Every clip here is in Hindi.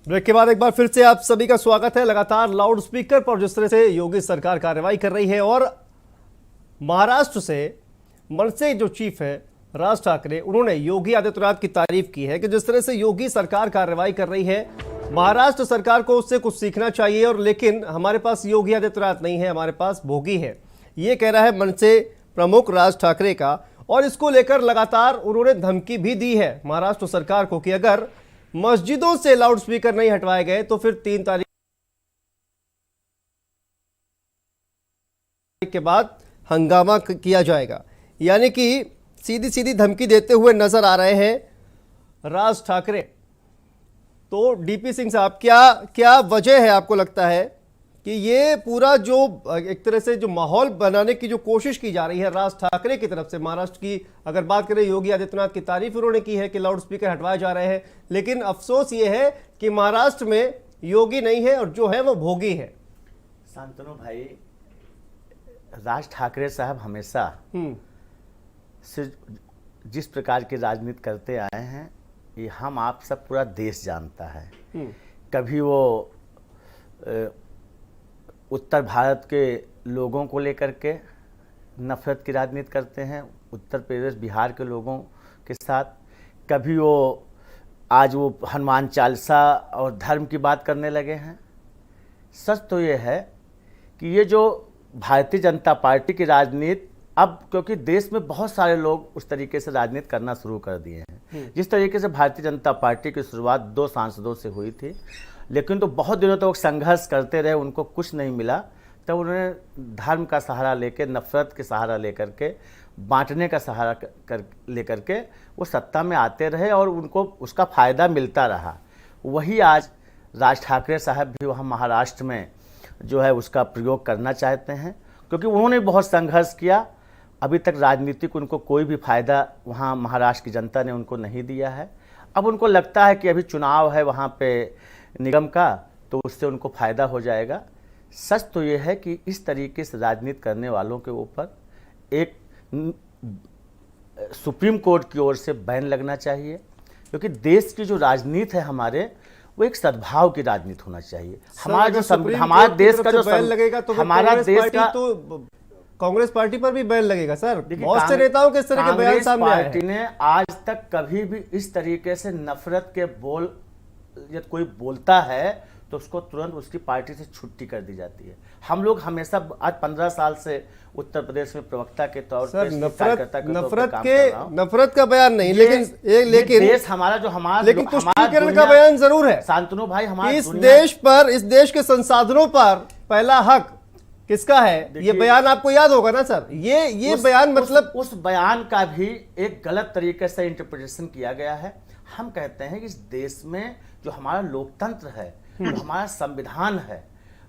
ब्रेक के बाद एक बार फिर से आप सभी का स्वागत है। लगातार लाउड स्पीकर पर जिस तरह से योगी सरकार कार्रवाई कर रही है और महाराष्ट्र से मनसे जो चीफ है राज ठाकरे, उन्होंने योगी आदित्यनाथ की तारीफ की है कि जिस तरह से योगी सरकार कार्रवाई कर रही है, महाराष्ट्र सरकार को उससे कुछ सीखना चाहिए। और लेकिन हमारे पास योगी आदित्यनाथ नहीं है, हमारे पास भोगी है, ये कह रहा है मनसे प्रमुख राज ठाकरे का। और इसको लेकर लगातार उन्होंने धमकी भी दी है महाराष्ट्र सरकार को कि अगर मस्जिदों से लाउड स्पीकर नहीं हटवाए गए तो फिर 3 तारीख के बाद हंगामा किया जाएगा। यानी कि सीधी सीधी धमकी देते हुए नजर आ रहे हैं राज ठाकरे। तो डीपी सिंह साहब, क्या वजह है आपको लगता है कि ये पूरा जो एक तरह से जो माहौल बनाने की जो कोशिश की जा रही है राज ठाकरे की तरफ से? महाराष्ट्र की अगर बात करें, योगी आदित्यनाथ की तारीफ उन्होंने की है कि लाउड स्पीकर हटवाए जा रहे हैं, लेकिन अफसोस ये है कि महाराष्ट्र में योगी नहीं है और जो है वो भोगी है। शांतनु भाई, राज ठाकरे साहब हमेशा से जिस प्रकार की राजनीति करते आए हैं, ये हम आप सब पूरा देश जानता है। कभी वो उत्तर भारत के लोगों को लेकर के नफरत की राजनीति करते हैं, उत्तर प्रदेश बिहार के लोगों के साथ। कभी वो आज वो हनुमान चालीसा और धर्म की बात करने लगे हैं। सच तो ये है कि ये जो भारतीय जनता पार्टी की राजनीति, अब क्योंकि देश में बहुत सारे लोग उस तरीके से राजनीति करना शुरू कर दिए हैं। जिस तरीके से भारतीय जनता पार्टी की शुरुआत 2 सांसदों से हुई थी, लेकिन तो बहुत दिनों तक तो संघर्ष करते रहे, उनको कुछ नहीं मिला। तब उन्होंने धर्म का सहारा लेकर, नफरत के सहारा लेकर के, बांटने का सहारा लेकर के वो सत्ता में आते रहे और उनको उसका फ़ायदा मिलता रहा। वही आज राज ठाकरे साहब भी वहाँ महाराष्ट्र में जो है उसका प्रयोग करना चाहते हैं, क्योंकि उन्होंने बहुत संघर्ष किया। अभी तक राजनीतिक उनको कोई भी फ़ायदा वहाँ महाराष्ट्र की जनता ने उनको नहीं दिया है। अब उनको लगता है कि अभी चुनाव है वहाँ पे निगम का, तो उससे उनको फ़ायदा हो जाएगा। सच तो ये है कि इस तरीके से राजनीति करने वालों के ऊपर एक सुप्रीम कोर्ट की ओर से बैन लगना चाहिए, क्योंकि देश की जो राजनीति है हमारे, वो एक सद्भाव की राजनीति होना चाहिए। हमारा जो हमारा देश का जो बैन लगेगा तो हमारा देश का तो कांग्रेस पार्टी पर भी बैन लगेगा सर। बहुत से नेताओं के इस तरह के बयान सामने आए हैं। पार्टी ने आज तक कभी भी इस तरीके से नफरत के बोल यदि कोई बोलता है तो उसको तुरंत उसकी पार्टी से छुट्टी कर दी जाती है। हम लोग हमेशा आज 15 साल से उत्तर प्रदेश में प्रवक्ता के तौर पर नफरत का बयान नहीं, लेकिन देश हमारा जो हमारा लेकिन तुष्टीकरण का बयान जरूर है। शांतनु भाई, हमारे इस देश के संसाधनों पर पहला हक किसका है? ये बयान आपको याद होगा ना सर। ये बयान मतलब उस बयान का भी एक गलत तरीके से इंटरप्रिटेशन किया गया है। हम कहते हैं कि इस देश में जो हमारा लोकतंत्र है, जो हमारा संविधान है,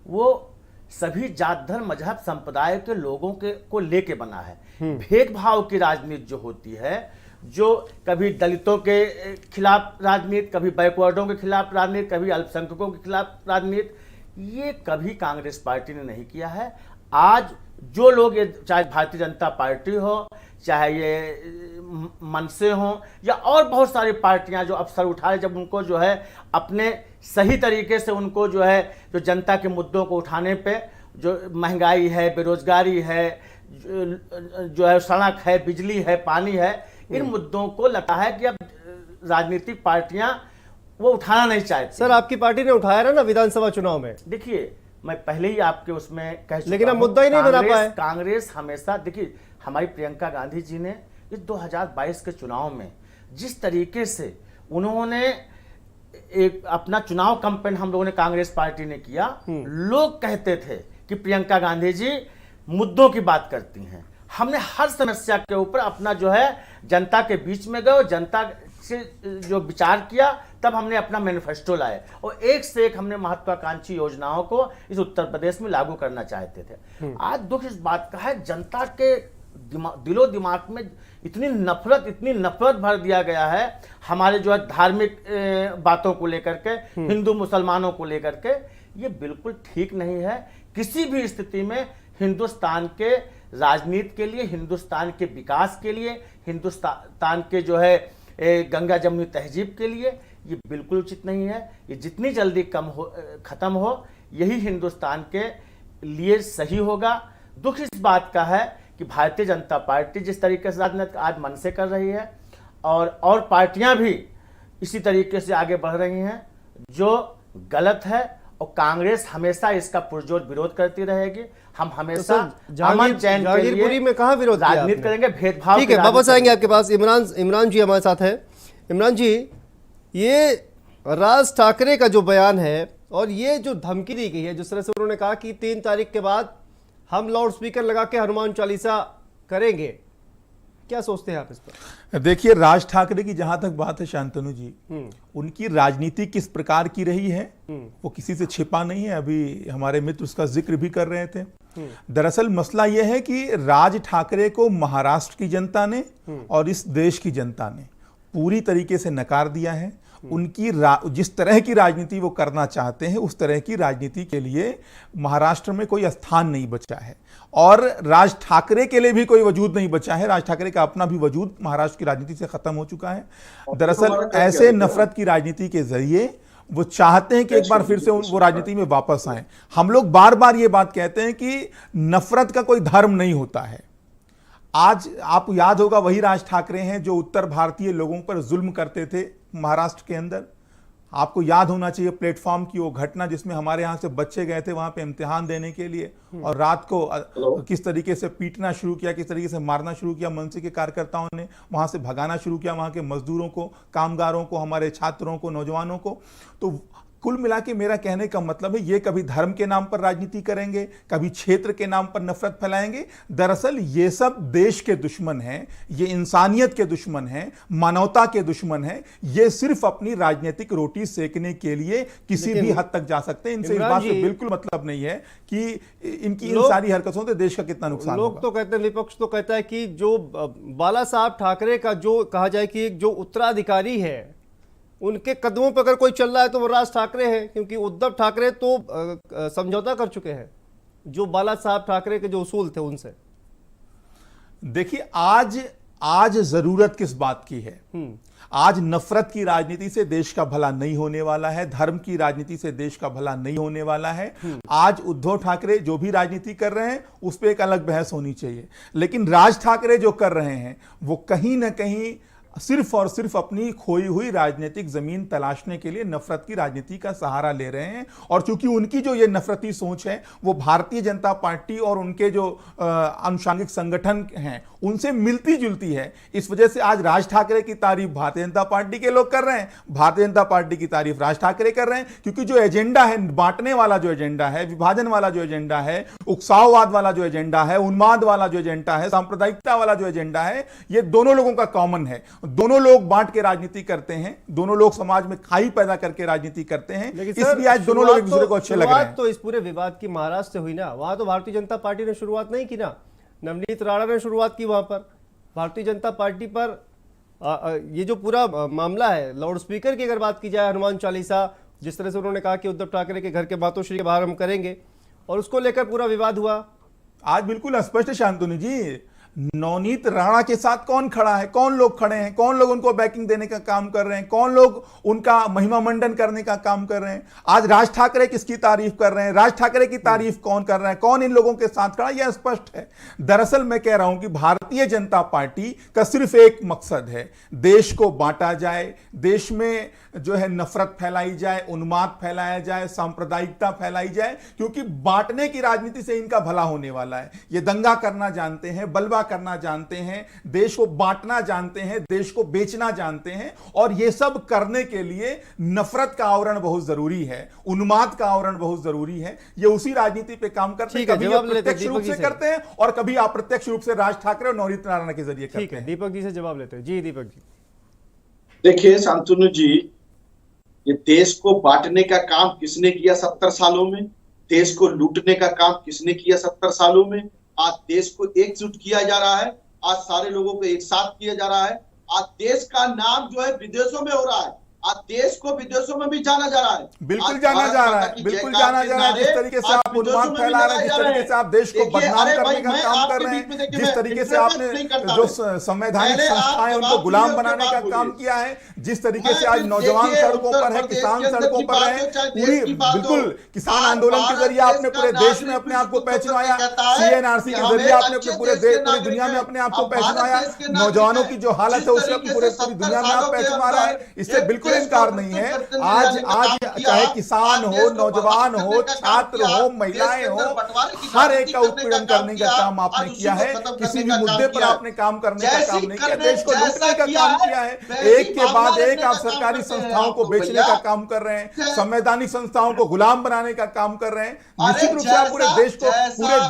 वो सभी जात धर्म मजहब संप्रदाय के लोगों को लेके बना है। भेदभाव की राजनीति जो होती है, जो कभी दलितों के खिलाफ राजनीति, कभी बैकवर्डों के खिलाफ राजनीति, कभी अल्पसंख्यकों के खिलाफ राजनीति, ये कभी कांग्रेस पार्टी ने नहीं किया है। आज जो लोग, चाहे भारतीय जनता पार्टी हो, चाहे ये मनसे हो, या और बहुत सारी पार्टियां जो अवसर उठाए, जब उनको जो है अपने सही तरीके से उनको जो है जो जनता के मुद्दों को उठाने पे, जो महंगाई है, बेरोजगारी है, जो है सड़क है, बिजली है, पानी है, इन मुद्दों को लगता है कि अब राजनीतिक पार्टियां वो उठाना नहीं चाहती। सर, आपकी पार्टी ने उठाया ना विधानसभा चुनाव में। देखिए, मैं पहले ही आपके उसमें कह चुका, लेकिन अब मुद्दा ही नहीं बना पाए। कांग्रेस हमेशा, देखिए, हमारी प्रियंका गांधी जी ने इस 2022 के चुनाव में जिस तरीके से उन्होंने एक अपना चुनाव कैंपेन हम लोगों ने कांग्रेस पार्टी ने किया, लोग कहते थे कि प्रियंका गांधी जी मुद्दों की बात करती हैं। हमने हर समस्या के ऊपर अपना जो है जनता के बीच में गए, जनता से जो विचार किया, तब हमने अपना मैनिफेस्टो लाए और एक से एक हमने महत्वाकांक्षी योजनाओं को इस उत्तर प्रदेश में लागू करना चाहते थे। आज दुख इस बात का है, जनता के दिलो दिमाग में इतनी नफरत भर दिया गया है हमारे जो है धार्मिक बातों को लेकर के, हिंदू मुसलमानों को लेकर के। ये बिल्कुल ठीक नहीं है। किसी भी स्थिति में हिंदुस्तान के राजनीति के लिए, हिंदुस्तान के विकास के लिए, हिंदुस्तान के जो है गंगा जमुनी तहजीब के लिए ये बिल्कुल उचित नहीं है। ये जितनी जल्दी खत्म हो यही हिंदुस्तान के लिए सही होगा। दुख इस बात का है कि भारतीय जनता पार्टी जिस तरीके से राजनीति आज मन से कर रही है और पार्टियां भी इसी तरीके से आगे बढ़ रही हैं, जो गलत है, और कांग्रेस हमेशा इसका पुरजोर विरोध करती रहेगी। हम हमेशा अमन चैन के लिए जहांगीरपुरी में कहां विरोध किया राजनीति आपने? करेंगे, भेदभाव। ठीक है, वापस आएंगे आपके पास। इमरान जी हमारे साथ है। इमरान जी, ये राज ठाकरे का जो बयान है और ये जो धमकी दी गई है, जिस तरह से उन्होंने कहा कि 3 तारीख के बाद हम लाउड स्पीकर लगा के हनुमान चालीसा करेंगे, क्या सोचते हैं आप इस पर? देखिए, राज ठाकरे की जहां तक बात है शांतनु जी, उनकी राजनीति किस प्रकार की रही है वो किसी से छिपा नहीं है। अभी हमारे मित्र उसका जिक्र भी कर रहे थे। दरअसल मसला यह है कि राज ठाकरे को महाराष्ट्र की जनता ने और इस देश की जनता ने पूरी तरीके से नकार दिया है। उनकी जिस तरह की राजनीति वो करना चाहते हैं उस तरह की राजनीति के लिए महाराष्ट्र में कोई स्थान नहीं बचा है, और राज ठाकरे के लिए भी कोई वजूद नहीं बचा है। राज ठाकरे का अपना भी वजूद महाराष्ट्र की राजनीति से खत्म हो चुका है। दरअसल ऐसे नफरत की राजनीति के जरिए वो चाहते हैं कि एक बार फिर से वो राजनीति में वापस आए। हम लोग बार बार ये बात कहते हैं कि नफरत का कोई धर्म नहीं होता है। आज आपको याद होगा, वही राज ठाकरे हैं जो उत्तर भारतीय लोगों पर जुल्म करते थे महाराष्ट्र के अंदर। आपको याद होना चाहिए प्लेटफॉर्म की वो घटना जिसमें हमारे यहाँ से बच्चे गए थे वहां पे इम्तिहान देने के लिए, और रात को किस तरीके से पीटना शुरू किया, किस तरीके से मारना शुरू किया। मनसे के कार्यकर्ताओं ने वहां से भगाना शुरू किया वहां के मजदूरों को, कामगारों को, हमारे छात्रों को, नौजवानों को। तो कुल मिला के मेरा कहने का मतलब है, ये कभी धर्म के नाम पर राजनीति करेंगे, कभी क्षेत्र के नाम पर नफरत फैलाएंगे। दरअसल ये सब देश के दुश्मन हैं, ये इंसानियत के दुश्मन हैं, मानवता के दुश्मन हैं। ये सिर्फ अपनी राजनीतिक रोटी सेकने के लिए किसी भी हद तक जा सकते हैं। इनसे इस बात से बिल्कुल मतलब नहीं है कि इनकी इन सारी हरकतों से देश का कितना नुकसान होगा। लोग तो कहते हैं, विपक्ष तो कहता है कि जो बाला साहब ठाकरे का जो कहा जाए कि जो उत्तराधिकारी है, उनके कदमों पर अगर कोई चल रहा है तो वो राज ठाकरे हैं, क्योंकि उद्धव ठाकरे तो समझौता कर चुके हैं जो बाला साहब ठाकरे के जो उसूल थे उनसे। देखिए, आज जरूरत किस बात की है? आज नफरत की राजनीति से देश का भला नहीं होने वाला है, धर्म की राजनीति से देश का भला नहीं होने वाला है। आज उद्धव ठाकरे जो भी राजनीति कर रहे हैं उस पर एक अलग बहस होनी चाहिए, लेकिन राज ठाकरे जो कर रहे हैं वो कहीं ना कहीं सिर्फ और सिर्फ अपनी खोई हुई राजनीतिक जमीन तलाशने के लिए नफरत की राजनीति का सहारा ले रहे हैं। और चूंकि उनकी जो ये नफरती सोच है वो भारतीय जनता पार्टी और उनके जो आनुषंगिक संगठन हैं उनसे मिलती जुलती है, इस वजह से आज राज ठाकरे की तारीफ भारतीय जनता पार्टी के लोग कर रहे हैं, भारतीय जनता पार्टी की तारीफ राज ठाकरे कर रहे हैं। क्योंकि जो एजेंडा है, बांटने वाला जो एजेंडा है, विभाजन वाला जो एजेंडा है, उकसाववाद वाला जो एजेंडा है, उन्माद वाला जो एजेंडा है, सांप्रदायिकता वाला जो एजेंडा है, ये दोनों लोगों का कॉमन है। दोनों लोग बांट के राजनीति करते हैं, दोनों लोग समाज में खाई पैदा करके राजनीति करते हैं, इसलिए आज दोनों लोग एक दूसरे को अच्छे लग रहे हैं। तो इस पूरे विवाद की महाराष्ट्र से हुई ना, वहां तो भारतीय जनता पार्टी ने शुरुआत नहीं की ना, नवनीत राणा ने शुरुआत की वहां पर। भारतीय जनता पार्टी पर ये जो पूरा मामला है, लाउड स्पीकर की अगर बात की जाए, हनुमान चालीसा जिस तरह से उन्होंने कहा कि उद्धव ठाकरे के घर के मातोश्री के बाहर हम करेंगे, और उसको लेकर पूरा विवाद हुआ। आज बिल्कुल स्पष्ट है शांतनु जी, नवनीत राणा के साथ कौन खड़ा है, कौन लोग खड़े हैं, कौन लोग उनको बैकिंग देने का काम कर रहे हैं, कौन लोग उनका महिमा मंडन करने का काम कर रहे हैं। आज राज ठाकरे किसकी तारीफ कर रहे हैं, राज ठाकरे की तारीफ कौन कर रहा है, कौन इन लोगों के साथ खड़ा है, यह स्पष्ट है। दरअसल मैं कह रहा हूं कि भारतीय जनता पार्टी का सिर्फ एक मकसद है, देश को बांटा जाए, देश में जो है नफरत फैलाई जाए, उन्माद फैलाया जाए, सांप्रदायिकता फैलाई जाए, क्योंकि बांटने की राजनीति से इनका भला होने वाला है। ये दंगा करना जानते हैं, बलवा करना जानते हैं, देश को बांटना जानते हैं, देश को बेचना जानते हैं, और ये सब करने के लिए नफरत का आवरण बहुत जरूरी है, उन्माद का आवरण बहुत जरूरी है। ये उसी राजनीति पे काम करते हैं, कभी प्रत्यक्ष रूप से करते हैं और कभी अप्रत्यक्ष रूप से राज ठाकरे और नवनीत राणा के जरिए करते हैं। दीपक जी से जवाब लेते हैं। जी दीपक जी। देखिए शांतनु जी, ये देश को बांटने का काम किसने किया 70 सालों में, देश को लूटने का काम किसने किया 70 सालों में। आज देश को एकजुट किया जा रहा है, आज सारे लोगों को एक साथ किया जा रहा है। आज देश का नाम जो है विदेशों में हो रहा है, आज देश को विदेशों में भी जाना जा रहा है, बिल्कुल जाना जा रहा है, बिल्कुल जाना जा रहा है। जिस तरीके से आप आप उन्माद फैला रहे हैं, जिस तरीके से आप देश को बदनाम करने का काम कर रहे हैं, जिस तरीके से आपने जो संवैधानिक संस्थाएं उनको गुलाम बनाने का काम किया है, जिस तरीके से आज नौजवान सड़कों पर है, किसान सड़कों पर है, पूरी बिल्कुल किसान आंदोलन के जरिए आपने पूरे देश में अपने आप को पहचाना, सीएनआरसी के जरिए आपने पूरी दुनिया में अपने आप को पहचाना, नौजवानों की जो हालत है उससे पूरी दुनिया में आप पहचान रहे हैं, इससे बिल्कुल इनकार नहीं है। आज चाहे किसान हो, नौजवान हो, छात्र हो, महिलाएं हो, हर एक का उत्पीड़न करने का काम आपने किया है। किसी भी मुद्दे पर आपने काम करने का काम नहीं किया, देश को लूटने का काम किया है। एक के बाद एक आप सरकारी संस्थाओं को बेचने का काम कर रहे हैं, संवैधानिक संस्थाओं को गुलाम बनाने का काम कर रहे हैं। निश्चित रूप से आप पूरे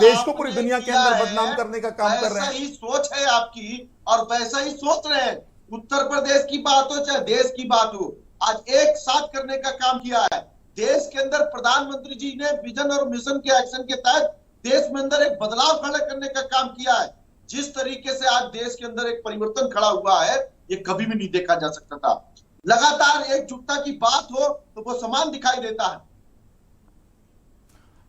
देश को पूरी दुनिया के अंदर बदनाम करने का काम कर रहे हैं। ऐसा ही सोच है आपकी और वैसा ही सोच रहे हैं। उत्तर प्रदेश की बात हो चाहे देश की बात हो, आज एक साथ करने का काम किया है। देश के अंदर प्रधानमंत्री जी ने विजन और मिशन के एक्शन के तहत देश में अंदर एक बदलाव खड़ा करने का काम किया है। जिस तरीके से आज देश के अंदर एक परिवर्तन खड़ा हुआ है, ये कभी भी नहीं देखा जा सकता था। लगातार एकजुटता की बात हो तो वो समान दिखाई देता है।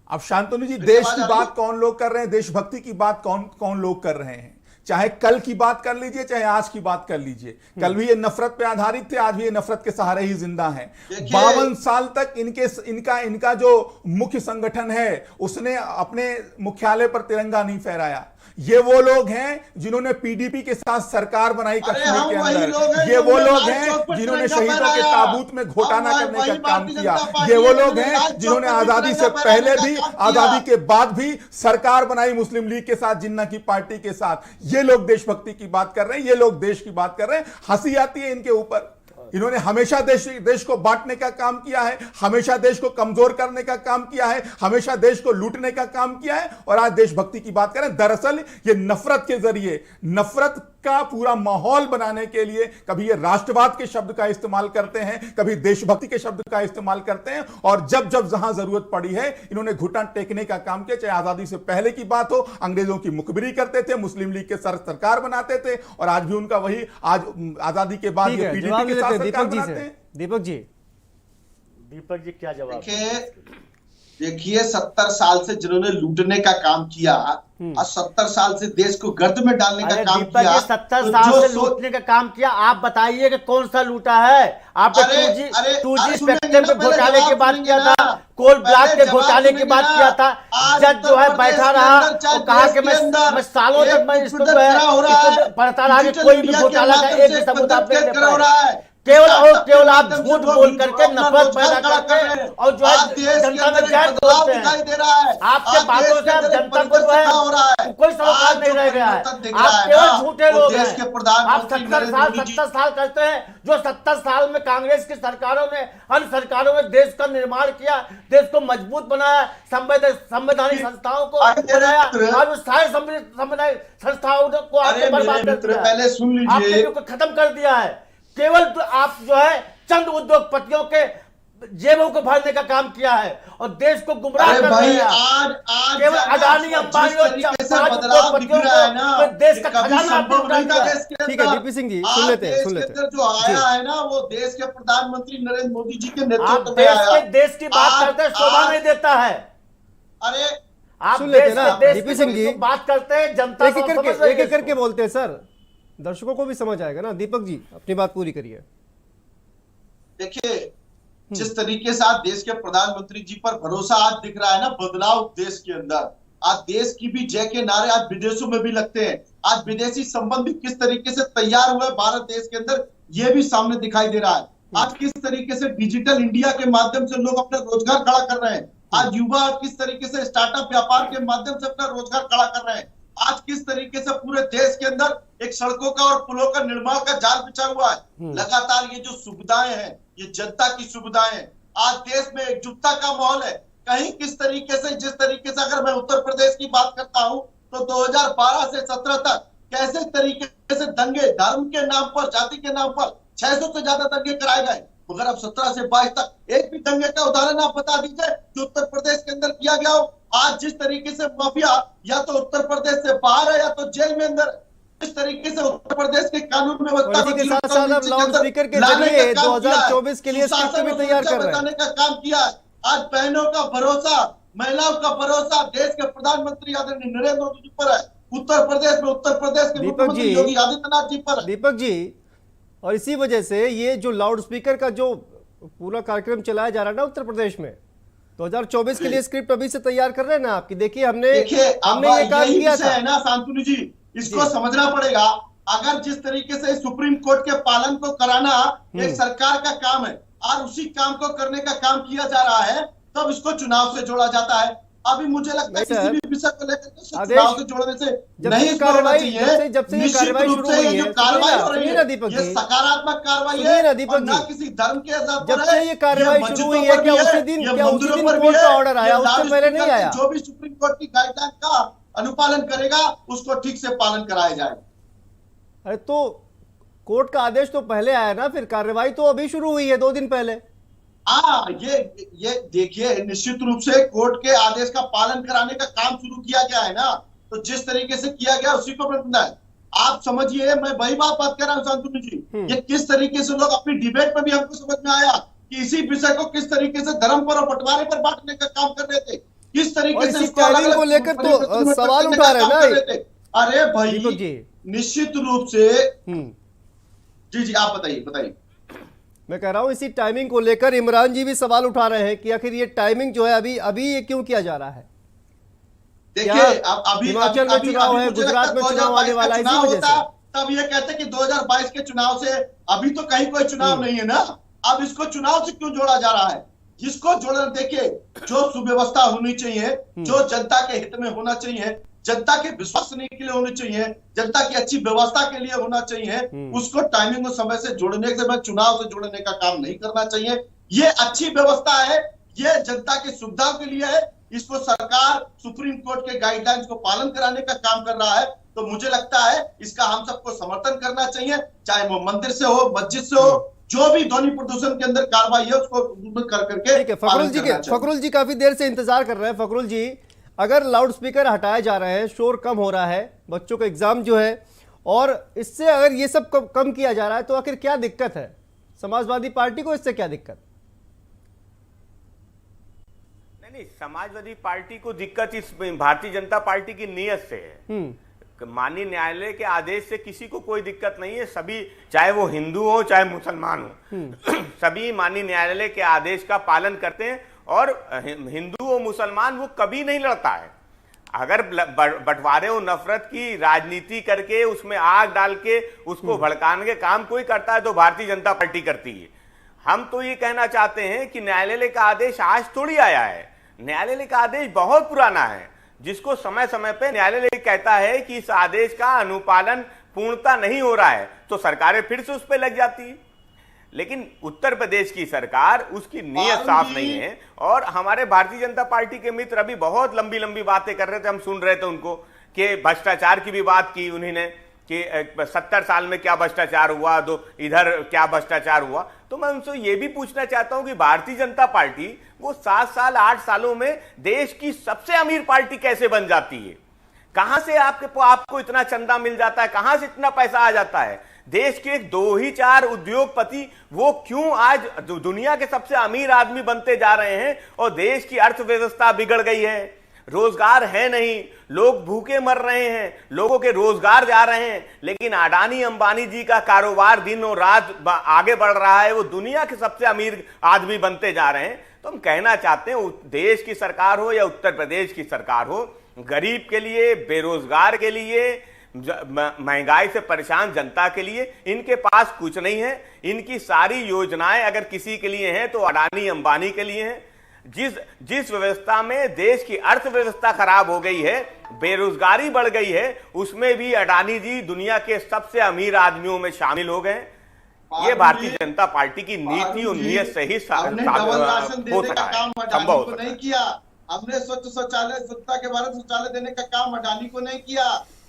अब शांतनु जी, देश की बात कौन लोग कर रहे हैं, देशभक्ति की बात कौन लोग कर रहे हैं? चाहे कल की बात कर लीजिए, चाहे आज की बात कर लीजिए, कल भी ये नफरत पे आधारित थे, आज भी ये नफरत के सहारे ही जिंदा हैं। 52 साल तक इनका जो मुख्य संगठन है उसने अपने मुख्यालय पर तिरंगा नहीं फहराया। ये वो लोग हैं जिन्होंने पीडीपी के साथ सरकार बनाई कश्मीर के अंदर। ये वो लोग हैं जिन्होंने शहीदों के ताबूत में घोटाला करने का काम किया। ये वो लोग हैं जिन्होंने आजादी से पहले भी, आजादी के बाद भी सरकार बनाई मुस्लिम लीग के साथ, जिन्ना की पार्टी के साथ। ये लोग देशभक्ति की बात कर रहे हैं, ये लोग देश की बात कर रहे हैं। हंसी आती है इनके ऊपर। इन्होंने हमेशा देश को बांटने का काम किया है, हमेशा देश को कमजोर करने का काम किया है, हमेशा देश को लूटने का काम किया है, और आज देशभक्ति की बात करें। दरअसल ये नफरत के जरिए, नफरत का पूरा माहौल बनाने के लिए कभी ये राष्ट्रवाद के शब्द का इस्तेमाल करते हैं, कभी देशभक्ति के शब्द का इस्तेमाल करते हैं, और जब जहां जरूरत पड़ी है इन्होंने घुटना टेकने का काम किया। चाहे आजादी से पहले की बात हो, अंग्रेजों की मुखबिरी करते थे, मुस्लिम लीग के सरकार बनाते थे, और आज भी उनका वही, आज आजादी के बाद ये पीडीपी के साथ सरकार बनाते हैं। दीपक जी क्या जवाब? देखिए 70 साल से जिन्होंने लूटने का काम किया और 70 साल से देश को गर्द में डालने का काम किया, 70 साल से लूटने का काम किया। आप बताइए कि कौन सा लूटा है? आपने 2G स्पेक्ट्रम पे घोटाले की बात किया था, कोल ब्लॉक के घोटाले की बात किया था। जज जो है बैठा रहा और कहा कि मैं सालों तक मैं इसको जो है पढ़ता रहा कि कोई भी घोटाला का एक भी सबूत आप नहीं दे पाए। केवल आप झूठ बोल करके, नफरत पैदा करके, और जो है जनता में जहर घोलते हैं। आपके बातों से आप जनता को जो है कोई सरोकार नहीं रह गया है। आप केवल झूठे लोग हैं। आप 70 साल करते हैं, जो 70 साल में कांग्रेस की सरकारों ने, अन्य सरकारों ने देश का निर्माण किया, देश को मजबूत बनाया, संवैधानिक संस्थाओं को बनाया, और उस सारे संवैधानिक संस्थाओं को आपने बर्बाद कर दिया, आपने खत्म कर दिया है। केवल तो आप जो है चंद उद्योगपतियों के जेबों को भरने का काम किया है और देश को गुमराह कर दिया। केवल अडानी, अंबानी और उद्योगपतियों को देश का खजाना। ठीक है डीपी सिंह जी, सुन लेते हैं। जो आया है ना, वो देश के प्रधानमंत्री नरेंद्र मोदी जी के नेतृत्व में आया। देश की बात करते हैं, शोभा नहीं देता है। अरे आप सुन लेते ना डीपी सिंह जी, बात करते हैं, जनता एक एक करके बोलते हैं सर, दर्शकों को भी समझ आएगा ना। दीपक जी अपनी बात पूरी करिए। देखिए जिस तरीके से आज देश के प्रधानमंत्री जी पर भरोसा आज दिख रहा है ना, बदलाव देश के अंदर, आज देश की भी जय के नारे आज विदेशों में भी लगते हैं। आज विदेशी संबंध भी किस तरीके से तैयार हुए भारत देश के अंदर, ये भी सामने दिखाई दे रहा है। आज किस तरीके से डिजिटल इंडिया के माध्यम से लोग अपना रोजगार खड़ा कर रहे हैं। आज युवा किस तरीके से स्टार्टअप व्यापार के माध्यम से अपना रोजगार खड़ा कर रहे हैं। आज किस तरीके से पूरे देश के अंदर एक सड़कों का और पुलों का निर्माण का जाल बिछा हुआ है। लगातार ये जो सुविधाएं हैं, ये जनता की सुविधाएं हैं। आज देश में एकजुटता का माहौल है। कहीं किस तरीके से, जिस तरीके से अगर मैं उत्तर प्रदेश की बात करता हूं तो 2012 से 17 तक कैसे तरीके से दंगे धर्म के नाम पर, जाति के नाम पर 600 से ज्यादा दंगे कराए गए। अगर अब 17 से 22 तक एक भी दंगे का उदाहरण आप बता दीजिए जो उत्तर प्रदेश के अंदर किया गया हो। आज जिस तरीके से माफिया या तो उत्तर प्रदेश से बाहर है या तो जेल में अंदर, इस तरीके से उत्तर प्रदेश के कानून व्यवस्था के साथ साथ लाउड स्पीकर के जरिए 2024 के लिए स्क्रिप्ट भी तैयार कर रहे हैं, का काम किया। आज बहनों का भरोसा महिलाओं का भरोसा देश के प्रधानमंत्री आदरणीय नरेंद्र मोदी जी पर है, उत्तर प्रदेश में उत्तर प्रदेश के दीपक मुख्यमंत्री जी, योगी आदित्यनाथ जी पर है। दीपक जी, और इसी वजह से ये जो लाउड स्पीकर का जो पूरा कार्यक्रम चलाया जा रहा है ना उत्तर प्रदेश में, 2024 के लिए स्क्रिप्ट अभी से तैयार कर रहे हैं ना आपकी। देखिए हमने ये काम यही किया विषय था है ना शांतनु जी, इसको समझना पड़ेगा। अगर जिस तरीके से सुप्रीम कोर्ट के पालन को कराना एक सरकार का काम है और उसी काम को करने का काम किया जा रहा है, तब इसको चुनाव से जोड़ा जाता है। अभी मुझे लगता है किसी भी विषय को लेकर के चुनाव से जोड़ने से नहीं होना चाहिए। जब से ये निश्चित कार्रवाई रूप शुरू से हुई ये जो है, कार्रवाई हो रही सुनिए है ना दीपक ये जी, सकारात्मक कार्रवाई सुनिए ना है दीपक और ना जी, किसी धर्म के आधार जब पर से है। ये कार्रवाई शुरू हुई है, क्या उसी दिन कोर्ट का ऑर्डर आया, उससे पहले नहीं आया? जो भी सुप्रीम कोर्ट की गाइडलाइन का अनुपालन करेगा उसको ठीक से पालन कराया जाएगा। अरे तो कोर्ट का आदेश तो पहले आया ना, फिर कार्रवाई तो अभी शुरू हुई है 2 दिन पहले। ये देखिए निश्चित रूप से कोर्ट के आदेश का पालन कराने का काम शुरू किया गया है ना, तो जिस तरीके से किया गया उसी को प्राथमिकता है। आप समझिए, मैं वही बात कर रहा हूँ शांतनु जी, ये किस तरीके से लोग अपनी डिबेट में भी हमको समझ में आया कि इसी विषय को किस तरीके से धर्म पर और बंटवारे पर बांटने का काम कर रहे थे, किस तरीके से इसको अलग-अलग को लेकर तो सवाल उठा रहे ना। अरे भाई जी निश्चित रूप से जी आप बताइए। मैं कह रहा हूं इसी टाइमिंग को लेकर इमरान जी भी सवाल उठा रहे हैं कि आखिर ये टाइमिंग जो है अभी ये क्यों किया जा रहा है? देखिए अभी हिमाचल में चुनाव है, गुजरात में चुनाव आने वाला है, इसी वजह से तब ये कहते कि 2022 के चुनाव से अभी तो कहीं कोई चुनाव नहीं है ना, अब इसको चुनाव से क्यों जोड़ा जा रहा है? जिसको जोड़ना, देखिए जो सुव्यवस्था होनी चाहिए, जो जनता के हित में होना चाहिए, जनता के विश्वसनीय के लिए होनी चाहिए, जनता की अच्छी व्यवस्था के लिए होना चाहिए, उसको टाइमिंग और समय से जोड़ने से, चुनाव से जोड़ने का काम नहीं करना चाहिए। ये अच्छी व्यवस्था है, ये जनता की सुविधा के लिए है, इसको सरकार सुप्रीम कोर्ट के गाइडलाइंस को पालन कराने का काम कर रहा है। तो मुझे लगता है इसका हम सबको समर्थन करना चाहिए, चाहे वो मंदिर से हो, मस्जिद से हो, जो भी ध्वनि प्रदूषण के अंदर कार्रवाई है उसको कर करके। ठीक है, फखरुल जी काफी देर से इंतजार कर रहे हैं। फखरुल जी, अगर लाउड स्पीकर हटाए जा रहे हैं, शोर कम हो रहा है, बच्चों का एग्जाम जो है, और इससे अगर ये सब कम किया जा रहा है, तो आखिर क्या दिक्कत है समाजवादी पार्टी को? इससे क्या दिक्कत? नहीं, समाजवादी पार्टी को दिक्कत इस भारतीय जनता पार्टी की नीयत से है। माननीय न्यायालय के आदेश से किसी को कोई दिक्कत नहीं है। सभी, चाहे वो हिंदू हो चाहे मुसलमान हो, सभी माननीय न्यायालय के आदेश का पालन करते हैं। और हिंदू और मुसलमान वो कभी नहीं लड़ता है। अगर बंटवारे और नफरत की राजनीति करके उसमें आग डाल के उसको भड़काने के काम कोई करता है तो भारतीय जनता पार्टी करती है। हम तो ये कहना चाहते हैं कि न्यायालय का आदेश आज थोड़ी आया है, न्यायालय का आदेश बहुत पुराना है, जिसको समय समय पे न्यायालय कहता है कि इस आदेश का अनुपालन पूर्णता नहीं हो रहा है तो सरकारें फिर से उस पर लग जाती है। लेकिन उत्तर प्रदेश की सरकार, उसकी नीयत साफ नहीं है। और हमारे भारतीय जनता पार्टी के मित्र अभी बहुत लंबी लंबी बातें कर रहे थे, हम सुन रहे थे उनको, कि भ्रष्टाचार की भी बात की उन्होंने कि 70 साल में क्या भ्रष्टाचार हुआ, तो इधर क्या भ्रष्टाचार हुआ। तो मैं उनसे ये भी पूछना चाहता हूं कि भारतीय जनता पार्टी वो 7 साल 8 सालों में देश की सबसे अमीर पार्टी कैसे बन जाती है? कहां से आपको इतना चंदा मिल जाता है, कहां से इतना पैसा आ जाता है? देश के 2 ही 4 उद्योगपति वो क्यों आज दुनिया के सबसे अमीर आदमी बनते जा रहे हैं और देश की अर्थव्यवस्था बिगड़ गई है? रोजगार है नहीं, लोग भूखे मर रहे हैं, लोगों के रोजगार जा रहे हैं, लेकिन अडानी अंबानी जी का कारोबार दिन और रात आगे बढ़ रहा है, वो दुनिया के सबसे अमीर आदमी बनते जा रहे हैं। तो हम कहना चाहते हैं, देश की सरकार हो या उत्तर प्रदेश की सरकार हो, गरीब के लिए, बेरोजगार के लिए, महंगाई से परेशान जनता के लिए इनके पास कुछ नहीं है। इनकी सारी योजनाएं अगर किसी के लिए हैं तो अडानी अंबानी के लिए हैं। जिस व्यवस्था में देश की अर्थव्यवस्था खराब हो गई है, बेरोजगारी बढ़ गई है, उसमें भी अडानी जी दुनिया के सबसे अमीर आदमियों में शामिल हो गए। ये भारतीय जनता पार्टी की नीति और नीयत से ही संभव नहीं किया। हमने स्वच्छ शौचालय, स्वच्छता के बारे में शौचालय देने का काम अडानी को नहीं किया।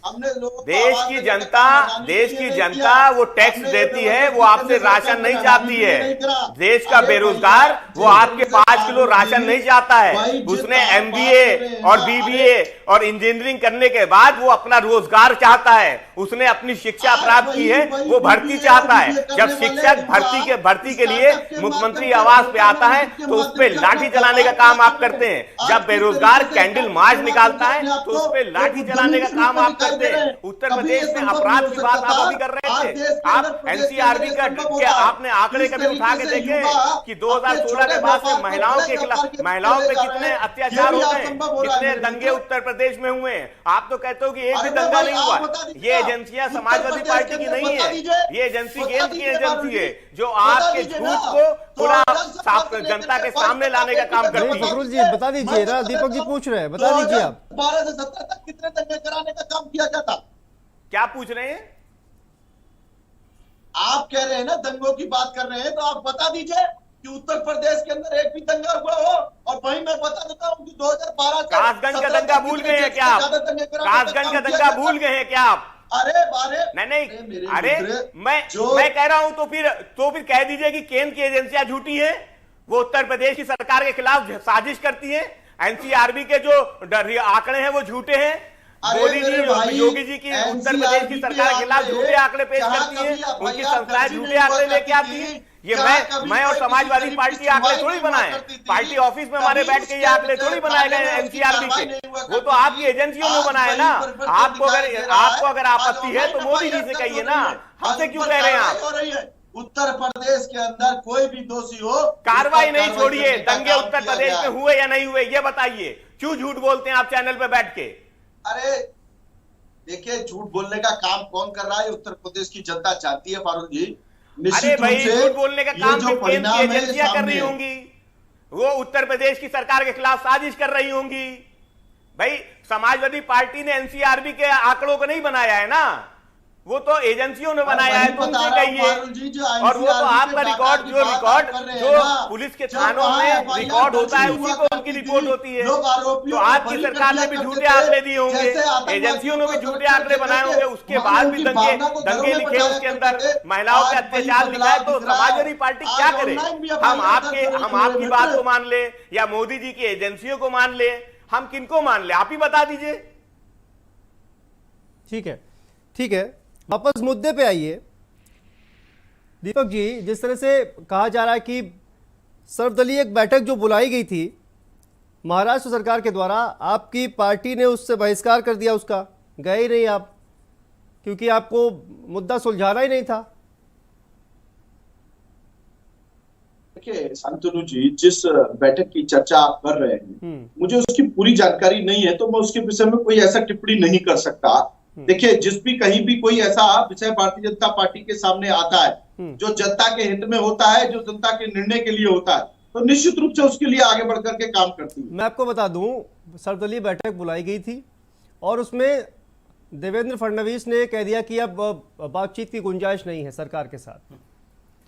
हमने लोगों को देश आवाज की देने का जनता काम अडानी देश के की लिए नहीं जनता किया। वो टैक्स हमने देती है, बेरोजगार वो आपसे करने का राशन काम नहीं अडानी चाहती के लिए है। नहीं करा। देश का अरे बेरोजगार भैया, वो आपके 5 किलो फारूक राशन जी, नहीं चाहता है, वही जिस उसने बात MBA कर रहे हैं और ना, BBA और इंजीनियरिंग करने के बाद वो अपना रोजगार चाहता है, उसने अपनी शिक्षा आज प्राप्त की है, वही वो भर्ती BBA चाहता और है। BBA जब करने शिक्षक वाले भर्ती के लिए स्टार्टअप के मुख्यमंत्री माध्यम से आवास पे होटल आता है मैनेजमेंट के तो उस माध्यम पे से लाठी अपना चलाने का व्यापार काम आप कर रहे करते हैं। हैं। आज जब किस बेरोजगार तरीके से कैंडल स्टार्टअप मार्च के निकालता माध्यम है से तो उस पे अपने लाठी आप को चलाने का उद्यमी काम रूप में आप करते दिखाई दे हैं। रहे हैं। उत्तर कभी प्रदेश ये में संभव अपराध नहीं की हो बात सकता आप था। अभी कर रहे आज थे। देश के आप अंदर प्रदेश के NCRB अंदर का ये संभव होता है। आपने आंकड़े इस कभी उठा के तरीके से देखे युवा कि अपने 2016 के छोटे बाद से व्यापार को महिलाओं बड़े के व्यापार खिलाफ के महिलाओं पे ले जा कितने रहे हैं। अत्याचार ये भी होते हैं, असंभव हो रहा है कितने मेरे दंगे मित्र। उत्तर प्रदेश में हुए हैं। आप तो कहते हो कि एक भी अरे दंगा भाई, नहीं आप हुआ। बता दीजिए ये आप। एजेंसियां उत्तर समाजवादी प्रदेश पार्टी के की अंदर नहीं बता है, दीजिए। ये एजेंसी बता गेम्स की दीजिए एजेंसी बाबूजी। है जो बता आपके दीजिए झूठ ना। को तो पूरा जनता से लेकर जनता के के सामने लाने का काम नहीं, नहीं करती है। फखरुल जी बता दीजिए ना, दीपक जी पूछ रहे हैं, बता दीजिए आप। 2012 से 17 तक कितने दंगे कराने का काम किया जाता? क्या पूछ रहे हैं? आप कह रहे हैं ना दंगों की बात कर रहे हैं, तो आप बता दीजिए कि उत्तर प्रदेश के अंदर एक भी दंगा हुआ हो। और वहीं मैं बता देता हूं कि 2012 से कासगंज का 17 दंगा तक भूल कितने गए हैं क्या आप? ज्यादा दंगे कराने का कासगंज काम का किया दंगा जाता। भूल गए हैं क्या आप? अरे नहीं मेरे अरे मित्र, मैं कह रहा हूं तो फिर कह दीजिए कि केंद्र की एजेंसियां झूठी हैं, वो उत्तर प्रदेश की सरकार के खिलाफ साजिश करती हैं। NCRB के जो आंकड़े हैं वो झूठे हैं। अरे मोदी जी मेरे भाई, योगी जी की उत्तर प्रदेश की सरकार के खिलाफ झूठे आंकड़े पेश करती हैं, उनकी संस्थाएं झूठे आंकड़े लेके आती हैं। ये मैं और समाजवादी पार्टी आंकड़े थोड़ी बनाए, पार्टी ऑफिस में हमारे बैठ के ये आंकड़े थोड़ी बनाए गए NCRB के, वो तो आपकी एजेंसियों ने बनाए ना। आपको अगर आपत्ति है तो मोदी जी से कहिए ना, हमसे क्यों कह रहे हैं आप? उत्तर प्रदेश के अंदर कोई भी दोषी हो, कार्रवाई नहीं छोड़िए। करने का दंगे काम उत्तर किया प्रदेश जाए। में हुए या नहीं हुए ये बताइए। क्यों झूठ बोलते हैं आप चैनल पे बैठ के? अरे देखिए, झूठ बोलने का काम कौन कर रहा है? उत्तर प्रदेश की जनता चाहती है फारूक जी। अरे भाई, झूठ बोलने का काम जो केंद्र की परिणाम है एजेंसियां कर सामने रही होंगी, वो उत्तर प्रदेश की सरकार के खिलाफ साजिश कर रही होंगी। भाई समाजवादी पार्टी ने NCRB के आंकड़ों को नहीं बनाया है ना, वो तो एजेंसियों ने बनाया है, तो उनसे कहिए। और वो तो आपका रिकॉर्ड जो पुलिस के थानों में रिकॉर्ड होता है उसी को उनकी रिपोर्ट होती है। तो आपकी सरकार ने भी झूठे आंकड़े दिए होंगे, एजेंसियों ने भी झूठे आंकड़े बनाए होंगे, उसके बाद भी दंगे लिखे उसके अंदर, महिलाओं के अत्याचार लिखा है। तो समाजवादी पार्टी क्या करे? हम आपकी बात को मान ले या मोदी जी की एजेंसियों को मान ले? हम किनको मान ले? आप ही बता दीजिए। ठीक है, वापस मुद्दे पे आइए। दीपक जी, जिस तरह से कहा जा रहा है कि सर्वदलीय एक बैठक जो बुलाई गई थी महाराष्ट्र सरकार के द्वारा, आपकी पार्टी ने उससे बहिष्कार कर दिया, उसका गए ही नहीं आप, क्योंकि आपको मुद्दा सुलझाना ही नहीं था। देखिए शांतनु जी, जिस बैठक की चर्चा आप कर रहे हैं, मुझे उसकी पूरी जानकारी नहीं है, तो मैं उसके विषय में कोई ऐसा टिप्पणी नहीं कर सकता। देखिए, जिस भी कहीं भी कोई ऐसा विषय भारतीय जनता पार्टी के सामने आता है जो जनता के हित में होता है, जो जनता के निर्णय के लिए होता है, तो निश्चित रूप से उसके लिए आगे बढ़कर के काम करती है। मैं आपको बता दूं, सर्वदलीय बैठक बुलाई गई थी और उसमें देवेंद्र फडणवीस ने कह दिया कि अब बातचीत की गुंजाइश नहीं है सरकार के साथ।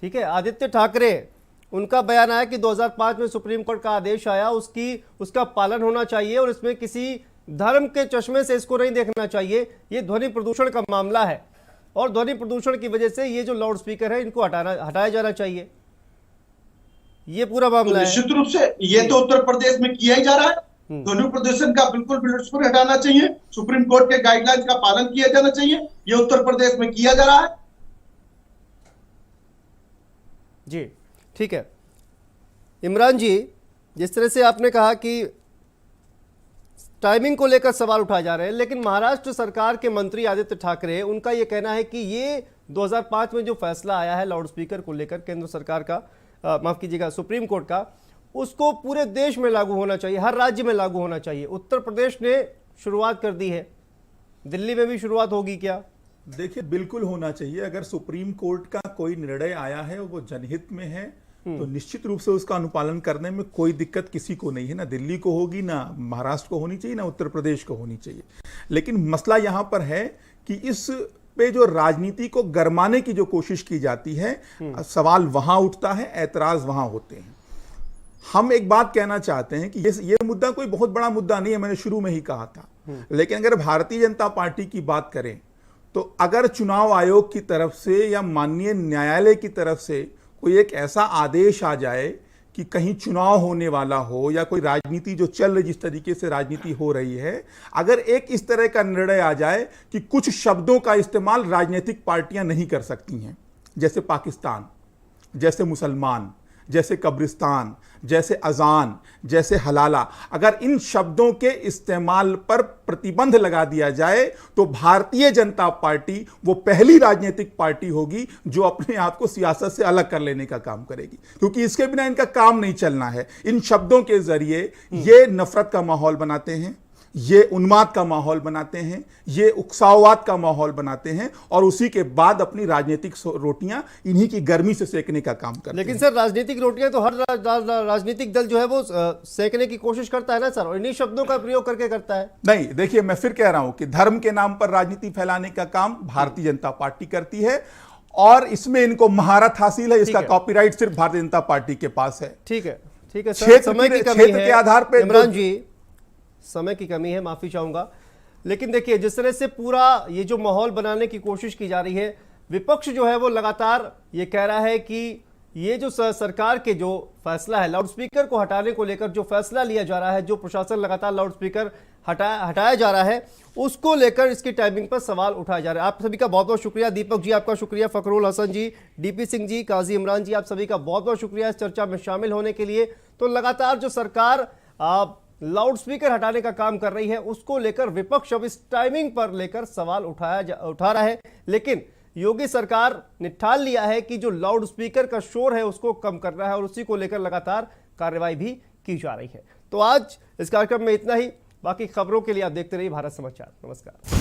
ठीक है, आदित्य ठाकरे, उनका बयान आया कि 2005 में सुप्रीम कोर्ट का आदेश आया, उसका पालन होना चाहिए और इसमें किसी धर्म के चश्मे से इसको नहीं देखना चाहिए। ये ध्वनि प्रदूषण का मामला है और ध्वनि प्रदूषण की वजह से ये जो लाउड स्पीकर है इनको हटाया जाना चाहिए, ये पूरा मामला है। निश्चित रूप से ये तो उत्तर प्रदेश में किया ही जा रहा है। ध्वनि प्रदूषण का बिल्कुल हटाना चाहिए, सुप्रीम कोर्ट के गाइडलाइंस का पालन किया जाना चाहिए, ये उत्तर प्रदेश में किया जा रहा है। जी ठीक है। इमरान जी, जिस तरह से आपने कहा कि टाइमिंग को लेकर सवाल उठाए जा रहे हैं, लेकिन महाराष्ट्र सरकार के मंत्री आदित्य ठाकरे, उनका यह कहना है कि ये 2005 में जो फैसला आया है लाउड स्पीकर को लेकर केंद्र सरकार का, माफ कीजिएगा सुप्रीम कोर्ट का, उसको पूरे देश में लागू होना चाहिए, हर राज्य में लागू होना चाहिए। उत्तर प्रदेश ने शुरुआत कर दी है, दिल्ली में भी शुरुआत होगी क्या? देखिए, बिल्कुल होना चाहिए। अगर सुप्रीम कोर्ट का कोई निर्णय आया है और वो जनहित में है तो निश्चित रूप से उसका अनुपालन करने में कोई दिक्कत किसी को नहीं है, ना दिल्ली को होगी, ना महाराष्ट्र को होनी चाहिए, ना उत्तर प्रदेश को होनी चाहिए। लेकिन मसला यहां पर है कि इस पे जो राजनीति को गरमाने की जो कोशिश की जाती है, सवाल वहां उठता है, ऐतराज वहां होते हैं। हम एक बात कहना चाहते हैं कि ये मुद्दा कोई बहुत बड़ा मुद्दा नहीं है, मैंने शुरू में ही कहा था। लेकिन अगर भारतीय जनता पार्टी की बात करें तो अगर चुनाव आयोग की तरफ से या माननीय न्यायालय की तरफ से कोई एक ऐसा आदेश आ जाए कि कहीं चुनाव होने वाला हो या कोई राजनीति जो चल रही, जिस तरीके से राजनीति हो रही है, अगर एक इस तरह का निर्णय आ जाए कि कुछ शब्दों का इस्तेमाल राजनीतिक पार्टियां नहीं कर सकती हैं, जैसे पाकिस्तान, जैसे मुसलमान, जैसे कब्रिस्तान, जैसे अजान, जैसे हलाला, अगर इन शब्दों के इस्तेमाल पर प्रतिबंध लगा दिया जाए तो भारतीय जनता पार्टी वो पहली राजनीतिक पार्टी होगी जो अपने आप को सियासत से अलग कर लेने का काम करेगी, क्योंकि इसके बिना इनका काम नहीं चलना है। इन शब्दों के जरिए ये नफरत का माहौल बनाते हैं, ये उन्माद का माहौल बनाते हैं, ये उकसाववाद का माहौल बनाते हैं और उसी के बाद अपनी राजनीतिक रोटियां इन्हीं की गर्मी से सेकने का काम करते हैं। लेकिन सर राजनीतिक रोटियां तो हर राजनीतिक दल जो है वो सेकने की कोशिश करता है ना सर, और इन्हीं शब्दों का प्रयोग करके करता है। नहीं, देखिए मैं फिर कह रहा हूं कि धर्म के नाम पर राजनीति फैलाने का काम भारतीय जनता पार्टी करती है और इसमें इनको महारत हासिल है, इसका कॉपीराइट सिर्फ भारतीय जनता पार्टी के पास है। ठीक है, ठीक है सर, समय की कमी है के आधार पर इमरान जी, समय की कमी है, माफी चाहूंगा। लेकिन देखिए जिस तरह से पूरा ये जो माहौल बनाने की कोशिश की जा रही है, विपक्ष जो है वो लगातार ये कह रहा है कि ये जो सरकार के जो फैसला है लाउडस्पीकर को हटाने को लेकर, जो फैसला लिया जा रहा है, जो प्रशासन लगातार लाउडस्पीकर हटाया जा रहा है, उसको लेकर इसकी टाइमिंग पर सवाल उठाया जा रहा है। आप सभी का बहुत बहुत शुक्रिया। दीपक जी आपका शुक्रिया, फखरुल हसन जी, डीपी सिंह जी, काजी इमरान जी, आप सभी का बहुत बहुत शुक्रिया इस चर्चा में शामिल होने के लिए। तो लगातार जो सरकार लाउडस्पीकर हटाने का काम कर रही है, उसको लेकर विपक्ष अब इस टाइमिंग पर लेकर सवाल उठा रहा है, लेकिन योगी सरकार ने ठान लिया है कि जो लाउडस्पीकर का शोर है उसको कम करना है और उसी को लेकर लगातार कार्रवाई भी की जा रही है। तो आज इस कार्यक्रम में इतना ही। बाकी खबरों के लिए आप देखते रहिए भारत समाचार। नमस्कार।